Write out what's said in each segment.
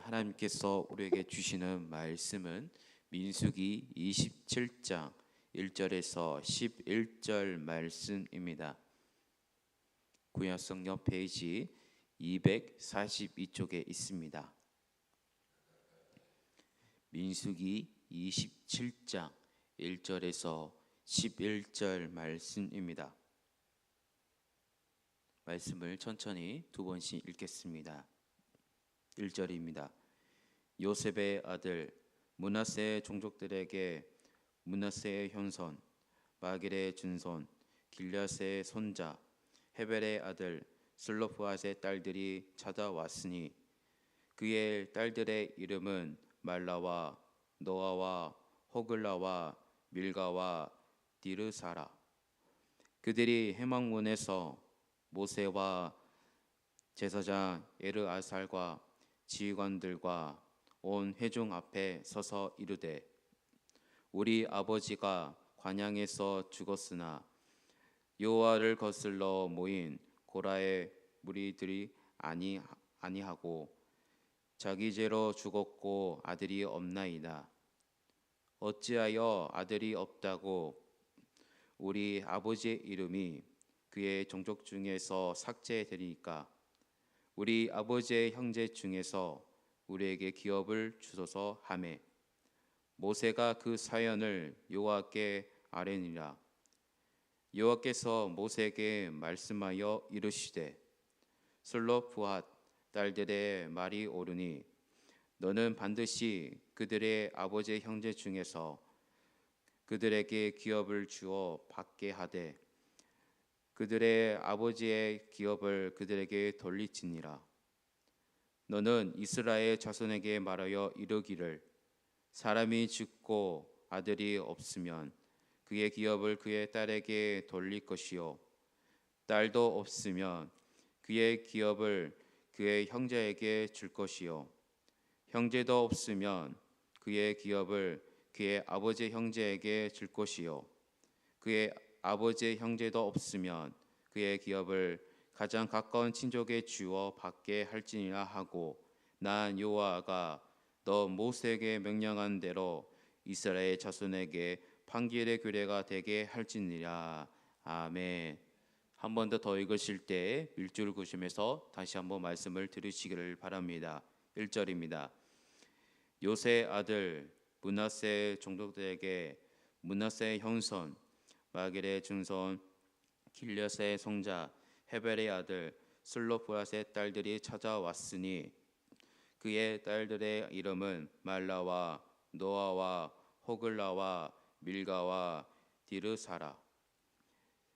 하나님께서 우리에게 주시는 말씀은 민수기 27장 1절에서 11절 말씀입니다. 구약성경 페이지 242쪽에 있습니다. 민수기 27장 1절에서 11절 말씀입니다. 말씀을 천천히 두 번씩 읽겠습니다. 1절입니다. 요셉의 아들 므낫세의 종족들에게 므낫세의 현손 마길의 증손 길앗의 손자 헤벨의 아들 슬로프앗의 딸들이 찾아왔으니 그의 딸들의 이름은 말라와 노아와 호글라와 밀가와 디르사라. 그들이 해막문에서 모세와 제사장 에르아살과 지휘관들과 온 회중 앞에 서서 이르되 우리 아버지가 관향에서 죽었으나 여호와를 거슬러 모인 고라의 무리들이 아니하고 자기 죄로 죽었고 아들이 없나이다. 어찌하여 아들이 없다고 우리 아버지의 이름이 그의 종족 중에서 삭제되리까? 우리 아버지의 형제 중에서 우리에게 기업을 주소서 하매 모세가 그 사연을 여호와께 아뢰니라. 여호와께서 모세에게 말씀하여 이르시되 슬로프앗 딸들의 말이 옳으니 너는 반드시 그들의 아버지의 형제 중에서 그들에게 기업을 주어 받게 하되 그들의 아버지의 기업을 그들에게 돌리지니라. 너는 이스라엘 자손에게 말하여 이르기를 사람이 죽고 아들이 없으면 그의 기업을 그의 딸에게 돌릴 것이요 딸도 없으면 그의 기업을 그의 형제에게 줄 것이요 형제도 없으면 그의 기업을 그의 아버지의 형제에게 줄 것이요 그의 아버지의 형제도 없으면 그의 기업을 가장 가까운 친족에 주어 받게 할지니라 하고 난 여호와가 너 모세에게 명령한 대로 이스라엘 자손에게 판결의 규례가 되게 할지니라. 아멘. 한 번 더 읽으실 때 밀주를 구심해서 다시 한번 말씀을 들으시기를 바랍니다. 1절입니다. 요셉의 아들 므낫세 종족들에게 므낫세의 형손 마길의 증손 길앗의 손자 헤벨의 아들 슬로프앗의 딸들이 찾아왔으니 그의 딸들의 이름은 말라와 노아와 호글라와 밀가와 디르사라.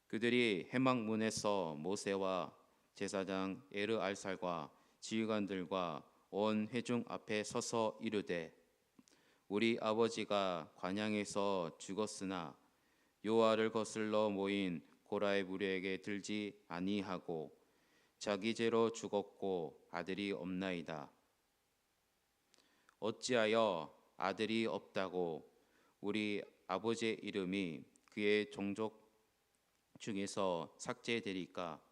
그들이 해막문에서 모세와 제사장 에르알살과 지휘관들과 온 회중 앞에 서서 이르되 우리 아버지가 관향에서 죽었으나 여호와를 거슬러 모인 고라의 무리에게 들지 아니하고 자기 죄로 죽었고 아들이 없나이다. 어찌하여 아들이 없다고 우리 아버지의 이름이 그의 종족 중에서 삭제되리까?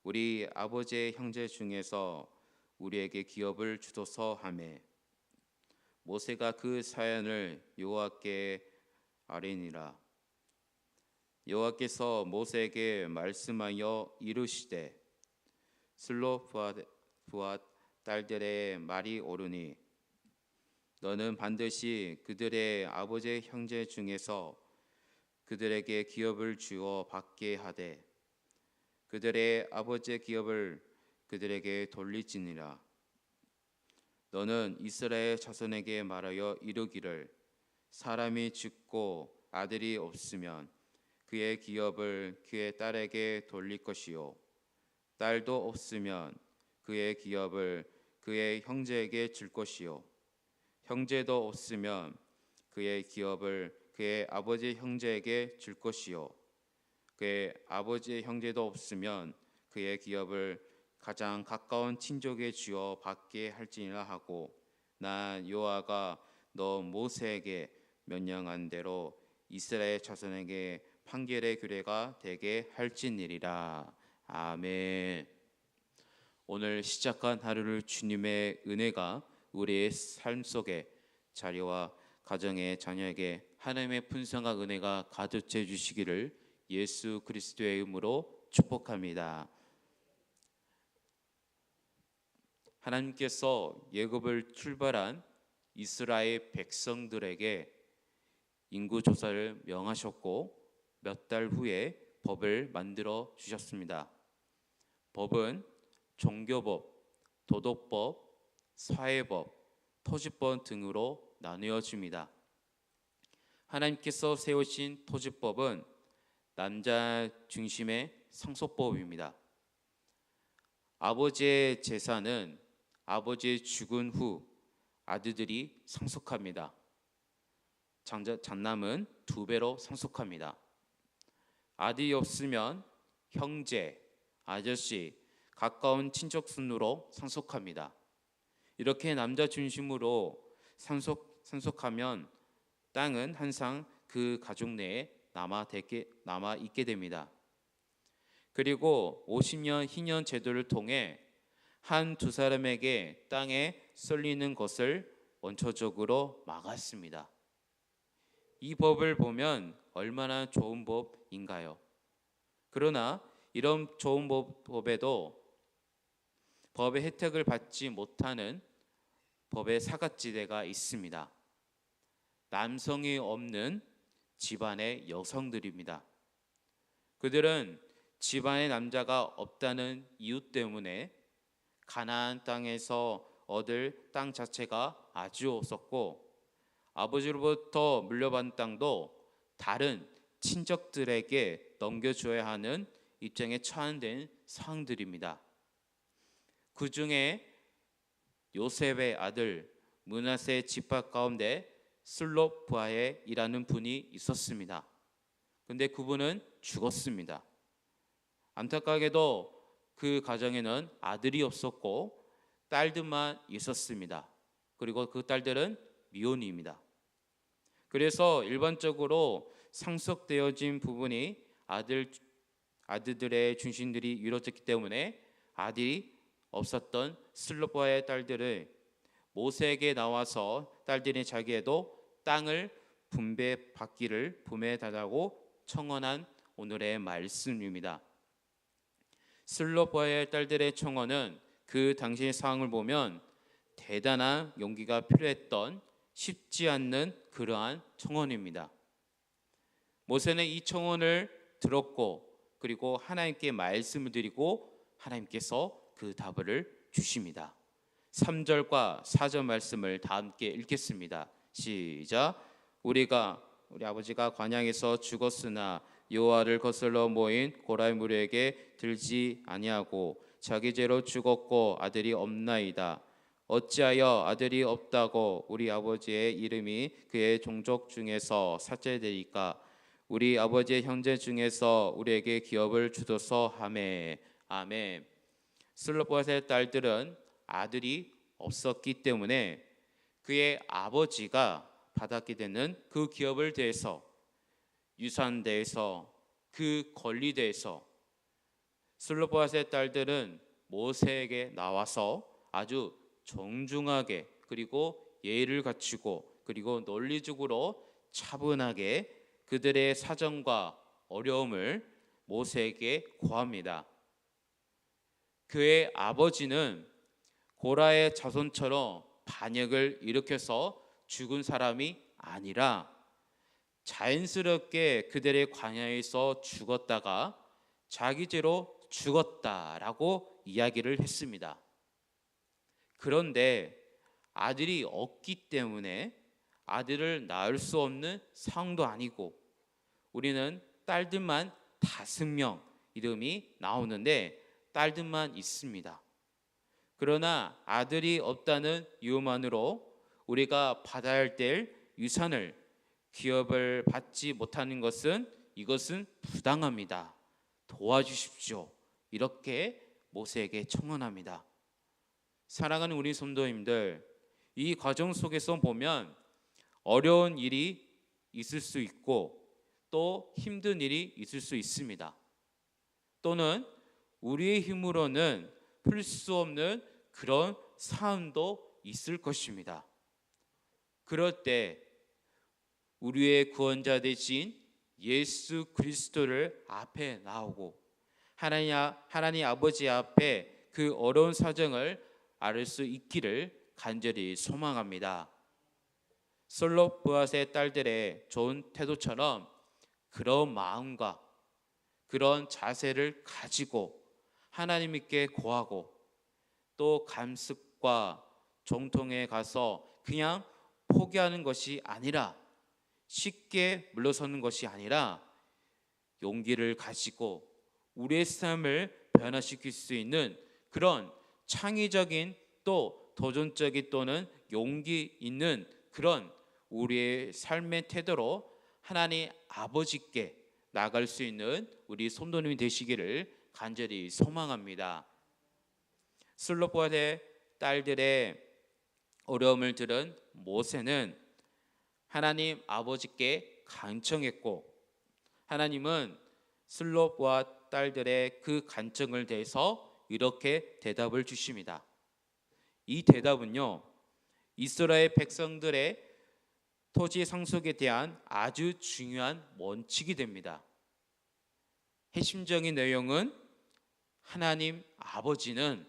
우리 아버지의 형제 중에서 우리에게 기업을 주소서 하매 모세가 그 사연을 여호와께 아뢰니라. 여호와께서 모세에게 말씀하여 이르시되 슬로프앗 딸들의 말이 옳으니 너는 반드시 그들의 아버지의 형제 중에서 그들에게 기업을 주어 받게 하되 그들의 아버지의 기업을 그들에게 돌릴지니라. 너는 이스라엘 자손에게 말하여 이르기를 사람이 죽고 아들이 없으면 그의 기업을 그의 딸에게 돌릴 것이요 딸도 없으면 그의 기업을 그의 형제에게 줄 것이요 형제도 없으면 그의 기업을 그의 아버지의 형제에게 줄 것이요 그의 아버지의 형제도 없으면 그의 기업을 가장 가까운 친족에 주어 받게 할지니라 하고 난 여호와가 너 모세에게 명령한 대로 이스라엘 자손에게 판결의 규례가 되게 할지니라. 아멘. 오늘 시작한 하루를 주님의 은혜가 우리의 삶 속에 자녀와 가정의 자녀에게 하나님의 풍성한 은혜가 가득 채 주시기를 예수 그리스도의 이름으로 축복합니다. 하나님께서 예굽을 출발한 이스라엘 백성들에게 인구 조사를 명하셨고 몇 달 후에 법을 만들어 주셨습니다. 법은 종교법, 도덕법, 사회법, 토지법 등으로 나누어집니다. 하나님께서 세우신 토지법은 남자 중심의 상속법입니다. 아버지의 재산은 아버지 죽은 후 아들들이 상속합니다. 장남은 2배로 상속합니다. 아들이 없으면 형제, 아저씨, 가까운 친척 순으로 상속합니다. 이렇게 남자 중심으로 상속하면 땅은 항상 그 가족 내에 남아 있게 됩니다. 그리고 50년 희년 제도를 통해 두 사람에게 땅에 쏠리는 것을 원초적으로 막았습니다. 이 법을 보면 얼마나 좋은 법인가요? 그러나 이런 좋은 법에도 법의 혜택을 받지 못하는 법의 사각지대가 있습니다. 남성이 없는 집안의 여성들입니다. 그들은 집안에 남자가 없다는 이유 때문에 가나안 땅에서 얻을 땅 자체가 아주 없었고 아버지로부터 물려받은 땅도 다른 친척들에게 넘겨줘야 하는 입장에 처한된 상황들입니다. 그 중에 요셉의 아들 므낫세 지파 가운데 슬롭바엘이라는 분이 있었습니다. 근데 그분은 죽었습니다. 안타깝게도 그 가정에는 아들이 없었고 딸들만 있었습니다. 그리고 그 딸들은 미혼입니다. 그래서 일반적으로 상속되어진 부분이 아들들의 중심들이 이루어졌기 때문에 아들이 없었던 슬로바의 딸들을 모세에게 나와서 딸들이 자기에도 땅을 분배받기를 분배해달라고 청원한 오늘의 말씀입니다. 슬로바의 딸들의 청원은 그 당시의 상황을 보면 대단한 용기가 필요했던 쉽지 않는 그러한 청원입니다. 모세는 이 청원을 들었고 그리고 하나님께 말씀을 드리고 하나님께서 그 답을 주십니다. 3절과 4절 말씀을 다 함께 읽겠습니다. 시작. 우리 아버지가 광야에서 죽었으나 여호와를 거슬러 모인 고라의 무리에게 들지 아니하고 자기 죄로 죽었고 아들이 없나이다. 어찌하여 아들이 없다고 우리 아버지의 이름이 그의 종족 중에서 삭제되리까? 우리 아버지의 형제 중에서 우리에게 기업을 주소서 하매. 아멘. 슬로바의 딸들은 아들이 없었기 때문에 그의 아버지가 받았게 되는 그 기업을 대해서, 유산 대해서, 그 권리 대해서 슬로바의 딸들은 모세에게 나와서 아주 정중하게 그리고 예의를 갖추고 그리고 논리적으로 차분하게 그들의 사정과 어려움을 모세에게 고합니다. 그의 아버지는 고라의 자손처럼 반역을 일으켜서 죽은 사람이 아니라 자연스럽게 그들의 광야에서 죽었다가 자기 죄로 죽었다라고 이야기를 했습니다. 그런데 아들이 없기 때문에 아들을 낳을 수 없는 상황도 아니고 우리는 딸들만 5명 이름이 나오는데 딸들만 있습니다. 그러나 아들이 없다는 이유만으로 우리가 받아야 될 유산을 기업을 받지 못하는 것은 이것은 부당합니다. 도와주십시오. 이렇게 모세에게 청원합니다. 사랑하는 우리 성도님들, 이 과정 속에서 보면 어려운 일이 있을 수 있고 또 힘든 일이 있을 수 있습니다. 또는 우리의 힘으로는 풀 수 없는 그런 상황도 있을 것입니다. 그럴 때 우리의 구원자 되신 예수 그리스도를 앞에 나오고 하나님 아버지 앞에 그 어려운 사정을 알 수 있기를 간절히 소망합니다. 슬롯보앗의 딸들의 좋은 태도처럼 그런 마음과 그런 자세를 가지고 하나님께 구하고 또 감습과 정통에 가서 그냥 포기하는 것이 아니라 쉽게 물러서는 것이 아니라 용기를 가지고 우리의 삶을 변화시킬 수 있는 그런 창의적인 또 도전적인 또는 용기 있는 그런 우리의 삶의 태도로 하나님 아버지께 나갈 수 있는 우리 성도님이 되시기를 간절히 소망합니다. 슬롯보앗의 딸들의 어려움을 들은 모세는 하나님 아버지께 간청했고 하나님은 슬롯보앗 딸들의 그 간청을 대해서 이렇게 대답을 주십니다. 이 대답은요, 이스라엘 백성들의 토지 상속에 대한 아주 중요한 원칙이 됩니다. 핵심적인 내용은 하나님 아버지는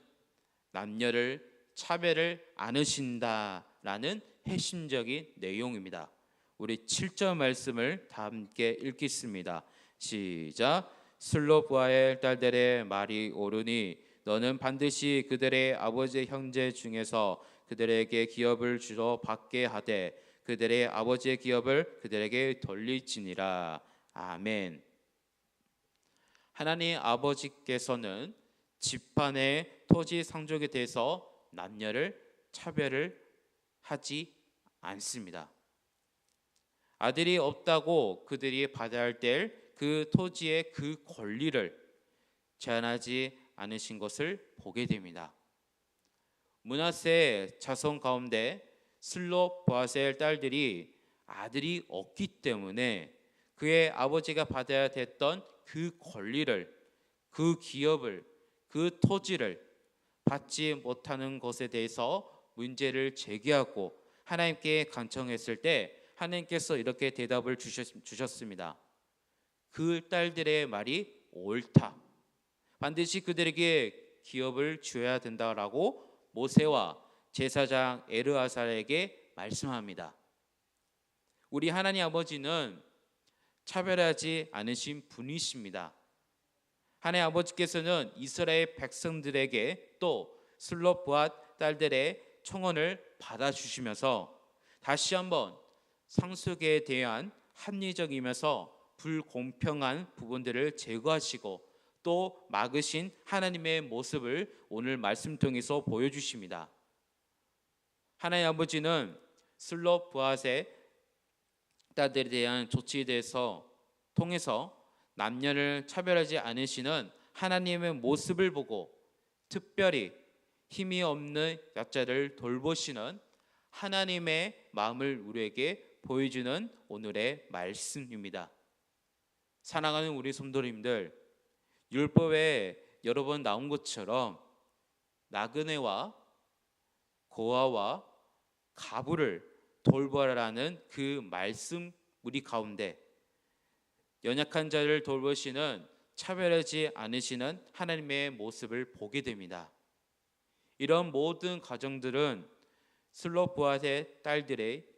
남녀를 차별을 안 하신다라는 핵심적인 내용입니다. 우리 7절 말씀을 다 함께 읽겠습니다. 시작. 슬롯보아의 딸들의 말이 옳으니 너는 반드시 그들의 아버지 형제 중에서 그들에게 기업을 주러 받게 하되 그들의 아버지의 기업을 그들에게 돌릴지니라. 아멘. 하나님 아버지께서는 집안의 토지 상속에 대해서 남녀를 차별을 하지 않습니다. 아들이 없다고 그들이 받아야 할 그 토지의 그 권리를 제한하지 않으신 것을 보게 됩니다. 므낫세 자손 가운데 슬롯보아스의 딸들이 아들이 없기 때문에 그의 아버지가 받아야 됐던 그 권리를, 그 기업을, 그 토지를 받지 못하는 것에 대해서 문제를 제기하고 하나님께 간청했을 때 하나님께서 이렇게 대답을 주셨습니다. 그 딸들의 말이 옳다. 반드시 그들에게 기업을 줘야 된다라고 모세와 제사장 엘르아살에게 말씀합니다. 우리 하나님 아버지는 차별하지 않으신 분이십니다. 하나님 아버지께서는 이스라엘 백성들에게 또 슬롯보앗 딸들의 청혼을 받아주시면서 다시 한번 상속에 대한 합리적이면서 불공평한 부분들을 제거하시고 또 막으신 하나님의 모습을 오늘 말씀 통해서 보여주십니다. 하나님 아버지는 슬롯보앗의 딸들에 대한 조치에 대해서 통해서 남녀를 차별하지 않으시는 하나님의 모습을 보고 특별히 힘이 없는 약자를 돌보시는 하나님의 마음을 우리에게 보여주는 오늘의 말씀입니다. 사랑하는 우리 성도님들, 율법에 여러 번 나온 것처럼 나그네와 고아와 가부를 돌보라라는 그 말씀 우리 가운데 연약한 자를 돌보시는 차별하지 않으시는 하나님의 모습을 보게 됩니다. 이런 모든 가정들은 슬롯보앗의 딸들의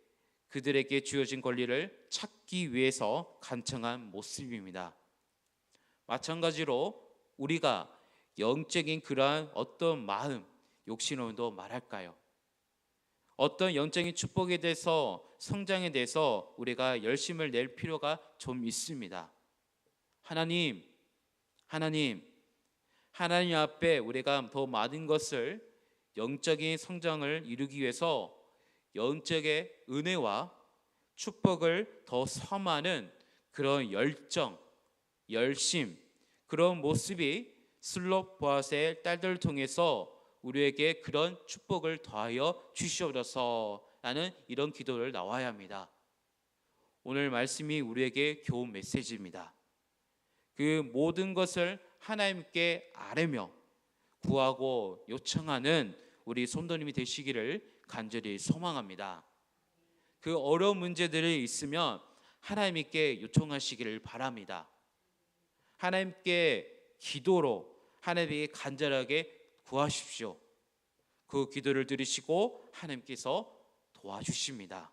그들에게 주어진 권리를 찾기 위해서 간청한 모습입니다. 마찬가지로 우리가 영적인 그러한 어떤 마음, 욕심으로도 말할까요? 어떤 영적인 축복에 대해서 성장에 대해서 우리가 열심을 낼 필요가 좀 있습니다. 하나님 앞에 우리가 더 많은 것을 영적인 성장을 이루기 위해서 영적의 은혜와 축복을 더 섬하는 그런 열정, 열심, 그런 모습이 슬롯보앗의 딸들을 통해서 우리에게 그런 축복을 더하여 주시옵소서 라는 이런 기도를 나와야 합니다. 오늘 말씀이 우리에게 교훈 메시지입니다. 그 모든 것을 하나님께 아뢰며 구하고 요청하는 우리 성도님이 되시기를 간절히 소망합니다. 그 어려운 문제들이 있으면 하나님께 요청하시기를 바랍니다. 하나님께 기도로 하나님께 간절하게 구하십시오. 그 기도를 들으시고 하나님께서 도와주십니다.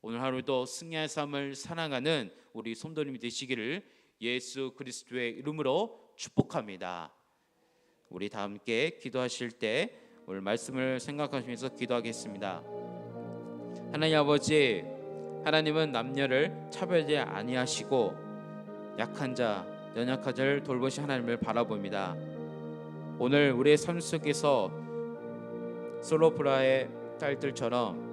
오늘 하루도 승리의 삶을 살아가는 우리 성도님이 되시기를 예수 그리스도의 이름으로 축복합니다. 우리 다 함께 기도하실 때 오늘 말씀을 생각하시면서 기도하겠습니다. 하나님 아버지, 하나님은 남녀를 차별하지 아니하시고 약한 자, 연약한 자를 돌보신 하나님을 바라봅니다. 오늘 우리의 삶 속에서 솔로프라의 딸들처럼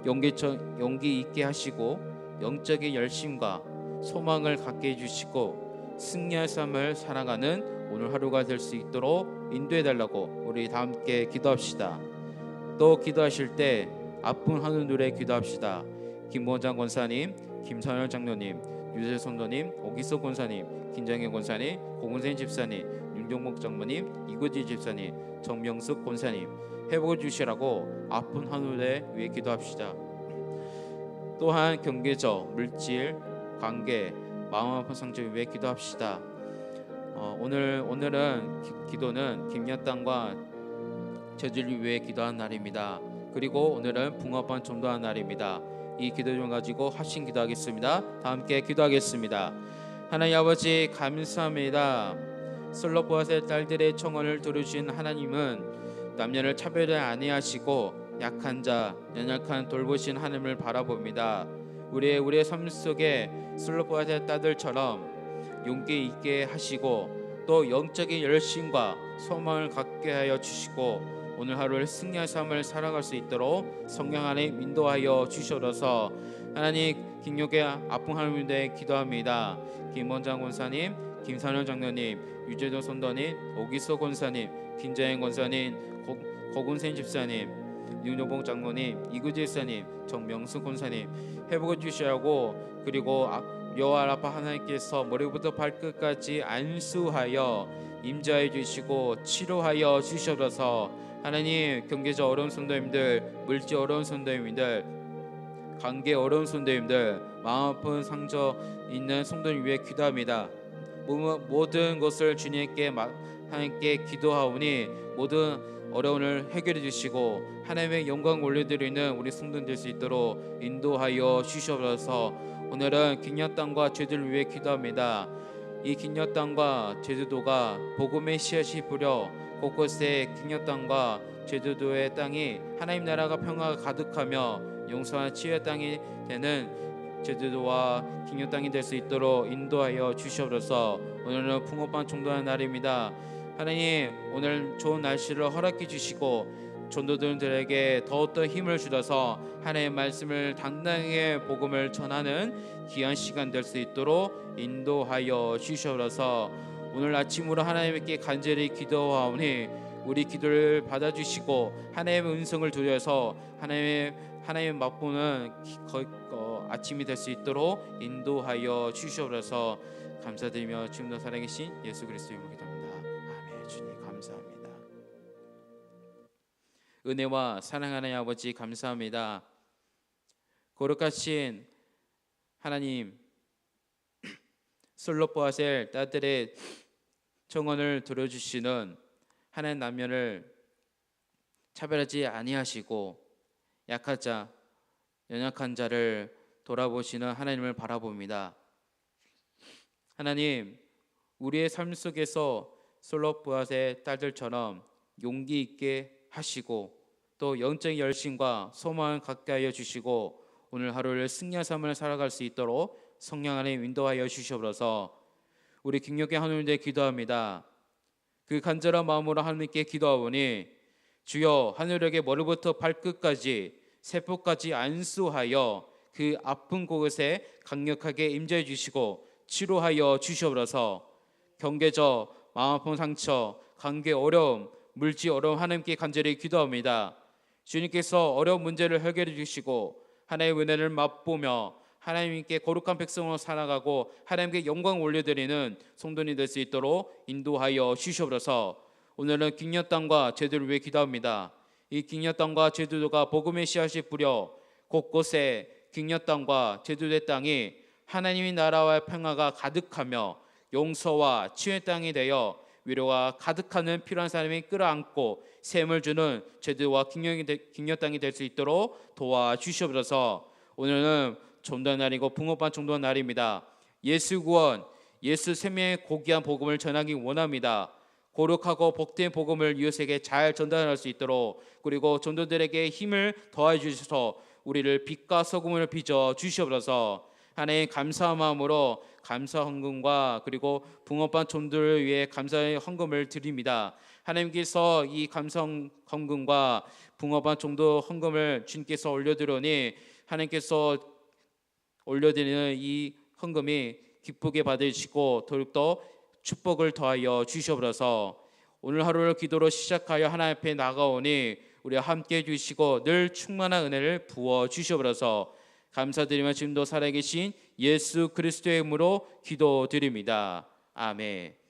용기 있게 하시고 영적인 열심과 소망을 갖게 해주시고 승리의 삶을 살아가는 오늘 하루가 될 수 있도록 인도해 달라고 우리 다 함께 기도합시다. 또 기도하실 때 아픈 하늘들에 기도합시다. 김보장 권사님, 김선열 장로님, 유재 성도님, 오기석 권사님, 김장현 권사님, 고은생 집사님, 윤종목 장모님, 이구지 집사님, 정명숙 권사님 회복해 주시라고 아픈 하늘에 위해 기도합시다. 또한 경제적, 물질, 관계, 마음 아픈 상처 위해 기도합시다. 오늘은 기도는 김여땅과 제주를 위해 기도한 날입니다. 그리고 오늘은 붕어빵 전도한 날입니다. 이 기도 좀 가지고 합심 기도하겠습니다. 다 함께 기도하겠습니다. 하나님 아버지 감사합니다. 솔로보아스의 딸들의 청원을 들으신 하나님은 남녀를 차별하지 아니하시고 약한 자, 연약한 돌보신 하나님을 바라봅니다. 우리의 삶 속에 솔로보아스의 딸들처럼 용기 있게 하시고 또 영적인 열심과 소망을 갖게 하여 주시고 오늘 하루를 승리의 삶을 살아갈 수 있도록 성령 안에 인도하여 주셔서 하나님 김용계 아픈 하나님께 기도합니다. 김원장 권사님, 김산현 장로님, 유재도 선도님, 오기석 권사님, 김자행 권사님, 고군생 집사님, 윤종봉 장로님, 이구지 집사님, 정명숙 권사님 회복해 주시라고 그리고 여호와 라파 하나님께서 머리부터 발끝까지 안수하여 임자해 주시고 치료하여 주셔서 하나님 경제적 어려운 성도님들, 물질 어려운 성도님들, 관계 어려운 성도님들, 마음 아픈 상처 있는 성도님 위해 기도합니다. 모든 것을 주님께 하나님께 기도하오니 모든 어려움을 해결해 주시고 하나님의 영광 올려드리는 우리 성도들 될 수 있도록 인도하여 주셔서 오늘은 긴여 땅과 제주를 위해 기도합니다. 이 긴여 땅과 제주도가 복음의 씨앗이 뿌려 곳곳에 긴여 땅과 제주도의 땅이 하나님 나라가 평화가 가득하며 용서한 치유의 땅이 되는 제주도와 긴여 땅이 될 수 있도록 인도하여 주시옵소서. 오늘은 붕어빵 전도하는 날입니다. 하나님 오늘 좋은 날씨를 허락해 주시고 전도들에게 더욱더 힘을 주셔서 하나님의 말씀을 당당하게 복음을 전하는 귀한 시간 될 수 있도록 인도하여 주시옵소서. 오늘 아침으로 하나님께 간절히 기도하오니 우리 기도를 받아주시고 하나님의 음성을 들려서 하나님의 맛보는 아침이 될 수 있도록 인도하여 주시옵소서. 감사드리며 지금도 살아계신 예수 그리스도의 이름으로 기도합니다. 아멘. 주님 감사합니다. 은혜와 사랑하는 아버지 감사합니다. 거룩하신 하나님, 솔로보아셀 딸들의 청원을 들어주시는 하나님 남녀를 차별하지 아니하시고 약한 자, 연약한 자를 돌아보시는 하나님을 바라봅니다. 하나님, 우리의 삶 속에서 솔로보아스의 딸들처럼 용기 있게 하시고 또 영적인 열심과 소망을 갖게 하여 주시고 오늘 하루를 승리의 삶을 살아갈 수 있도록 성령 안에 인도하여 주시옵소서. 우리 김용계 하나님께 기도합니다. 그 간절한 마음으로 하나님께 기도하오니 주여 하늘에게 머리부터 발끝까지 세포까지 안수하여 그 아픈 곳에 강력하게 임재해 주시고 치료하여 주시옵소서. 경계적 마음 아픈 상처, 관계 어려움, 물질 어려움 하나님께 간절히 기도합니다. 주님께서 어려운 문제를 해결해 주시고 하나님의 은혜를 맛보며 하나님께 거룩한 백성으로 살아가고 하나님께 영광 올려드리는 성도님 될 수 있도록 인도하여 주시옵소서. 오늘은 긴여 땅과 제도를 위해 기도합니다. 이 기념 땅과 제주도가 복음의 씨앗이 뿌려 곳곳에 기념 땅과 제주도의 땅이 하나님의 나라와 평화가 가득하며 용서와 치유의 땅이 되어 위로가 가득하는 필요한 사람이 끌어안고 샘을 주는 제주도와 기념 땅이 될 수 있도록 도와주시옵소서. 오늘은 전도의 날이고 붕어빵 전도의 날입니다. 예수 구원, 예수 생명의 고귀한 복음을 전하기 원합니다. 거룩하고 복된 복음을 이웃에게 잘 전달할 수 있도록, 그리고 전도들에게 힘을 더해 주셔서 우리를 빛과 소금을 빚어 주시옵소서. 하나님 감사한 마음으로 감사 헌금과 그리고 붕어빵 전도를 위해 감사의 헌금을 드립니다. 하나님께서 이 감사 헌금과 붕어빵 전도 헌금을 주님께서 올려드리니 하나님께서 올려드리는 이 헌금이 기쁘게 받으시고 더욱더 축복을 더하여 주시옵소서. 오늘 하루를 기도로 시작하여 하나님 앞에 나가오니 우리와 함께 해주시고 늘 충만한 은혜를 부어 주시옵소서. 감사드리며 지금도 살아계신 예수 그리스도의 이름으로 기도드립니다. 아멘.